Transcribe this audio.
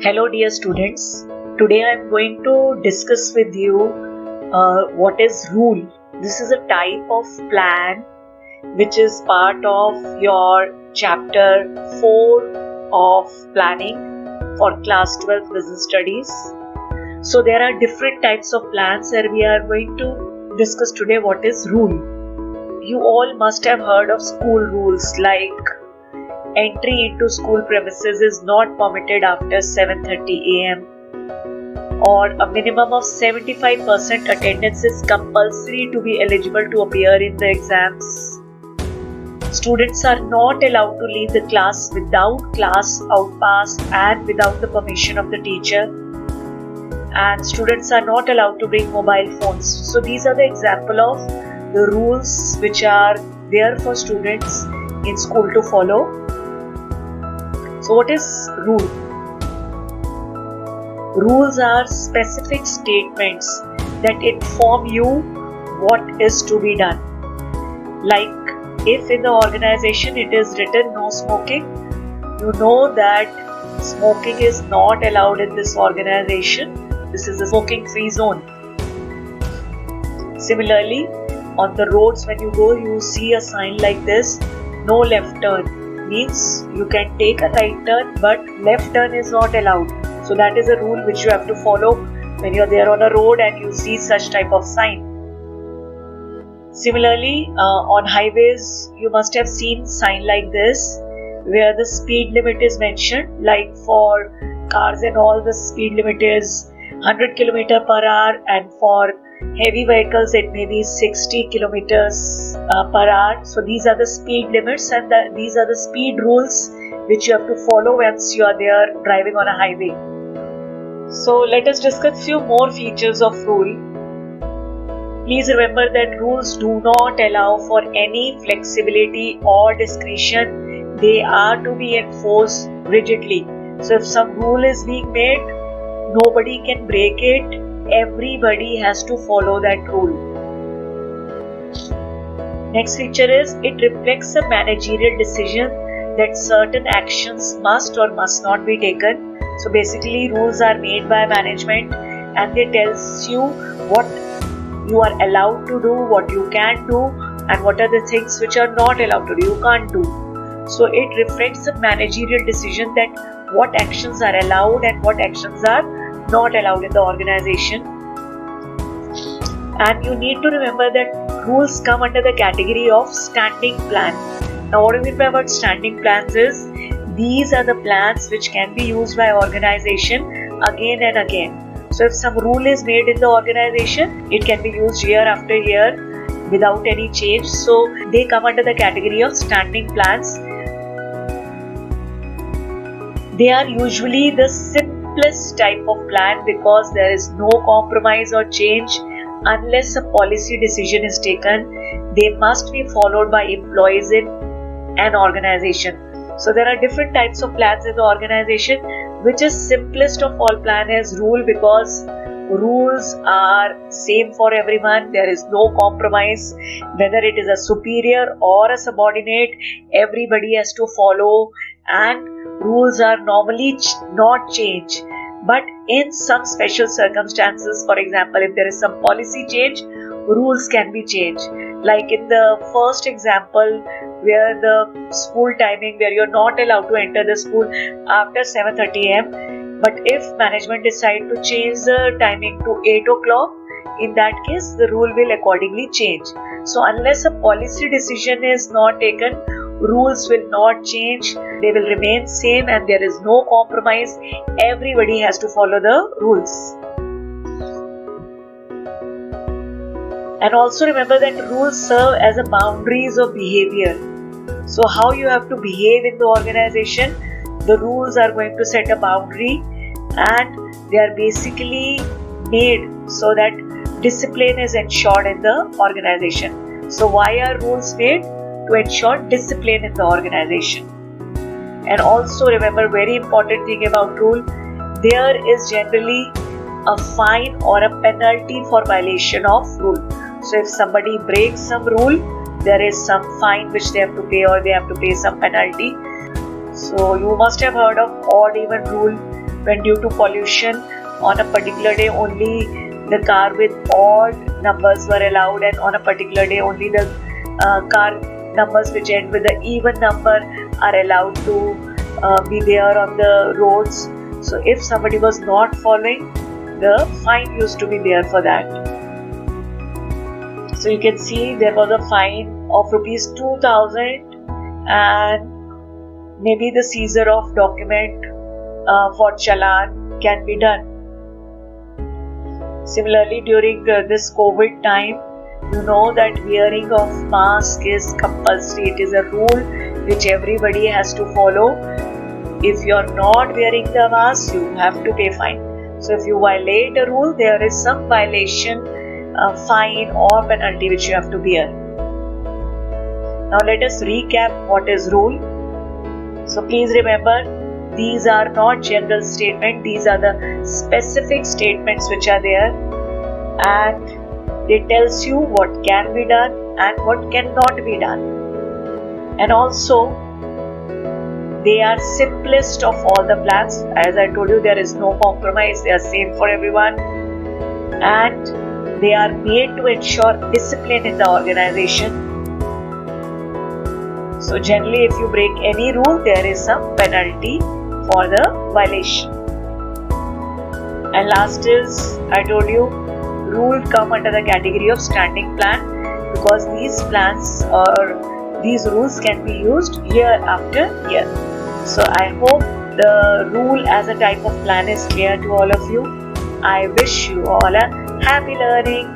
Hello dear students, today I am going to discuss with you what is rule. This is a type of plan which is part of your chapter 4 of planning for class 12 business studies. So there are different types of plans and we are going to discuss today what is rule. You all must have heard of school rules like entry into school premises is not permitted after 7:30 am or a minimum of 75% attendance is compulsory to be eligible to appear in the exams. Students are not allowed to leave the class without class outpass and without the permission of the teacher, and students are not allowed to bring mobile phones. So these are the example of the rules which are there for students in school to follow. So what is rule? Rules are specific statements that inform you what is to be done. Like if in the organization it is written no smoking, you know that smoking is not allowed in this organization. This is a smoking free zone. Similarly, on the roads when you go, you see a sign like this, no left turn. Means you can take a right turn but left turn is not allowed. So that is a rule which you have to follow when you are there on a road and you see such type of sign. Similarly, on highways you must have seen sign like this where the speed limit is mentioned. Like for cars and all, the speed limit is 100 km per hour, and for heavy vehicles it may be 60 kilometers per hour. So these are the speed limits and these are the speed rules which you have to follow once you are there driving on a highway. So let us discuss few more features of rule. Please remember that rules do not allow for any flexibility or discretion. They are to be enforced rigidly. So if some rule is being made, nobody can break it. Everybody has to follow that rule. Next feature is it reflects a managerial decision that certain actions must or must not be taken. So basically rules are made by management and they tells you what you are allowed to do, what you can do, and what are the things which are not allowed to do, you can't do. So it reflects a managerial decision that what actions are allowed and what actions are not allowed in the organization. And you need to remember that rules come under the category of standing plan. Now what do we mean by standing plans is these are the plans which can be used by organization again and again. So if some rule is made in the organization, it can be used year after year without any change. So they come under the category of standing plans. They are usually the simplest type of plan because there is no compromise or change unless a policy decision is taken. They must be followed by employees in an organization. So there are different types of plans in the organization. Which is simplest of all plan is rule, because rules are same for everyone. There is no compromise. Whether it is a superior or a subordinate, everybody has to follow, and rules are normally not change. But in some special circumstances, for example, if there is some policy change, rules can be changed. Like in the first example where the school timing, where you're not allowed to enter the school after 7:30 am, but if management decide to change the timing to 8 o'clock, in that case the rule will accordingly change. So unless a policy decision is not taken, rules will not change. They will remain same and there is no compromise. Everybody has to follow the rules. And also remember that rules serve as the boundaries of behavior. So how you have to behave in the organization, the rules are going to set a boundary, and they are basically made so that discipline is ensured in the organization. So why are rules made? To ensure discipline in the organization. And also remember, very important thing about rule, there is generally a fine or a penalty for violation of rule. So if somebody breaks some rule, there is some fine which they have to pay, or they have to pay some penalty. So you must have heard of odd even rule, when due to pollution on a particular day only the car with odd numbers were allowed, and on a particular day only the car numbers which end with the even number are allowed to be there on the roads. So if somebody was not following, the fine used to be there for that. So you can see there was a fine of rupees 2000 and maybe the seizure of document for challan can be done. Similarly, during this COVID time, you know that wearing of mask is compulsory. It is a rule which everybody has to follow. If you are not wearing the mask, you have to pay fine. So if you violate a rule, there is some violation, fine or penalty which you have to bear. Now let us recap what is rule. So please remember, these are not general statements, these are the specific statements which are there, and they tells you what can be done and what cannot be done. And also they are simplest of all the plans. As I told you, there is no compromise, they are same for everyone, and they are made to ensure discipline in the organization. So generally if you break any rule, there is some penalty for the violation. And last is, I told you, rule come under the category of standing plan, because these plans or these rules can be used year after year. So I hope the rule as a type of plan is clear to all of you. I wish you all a happy learning.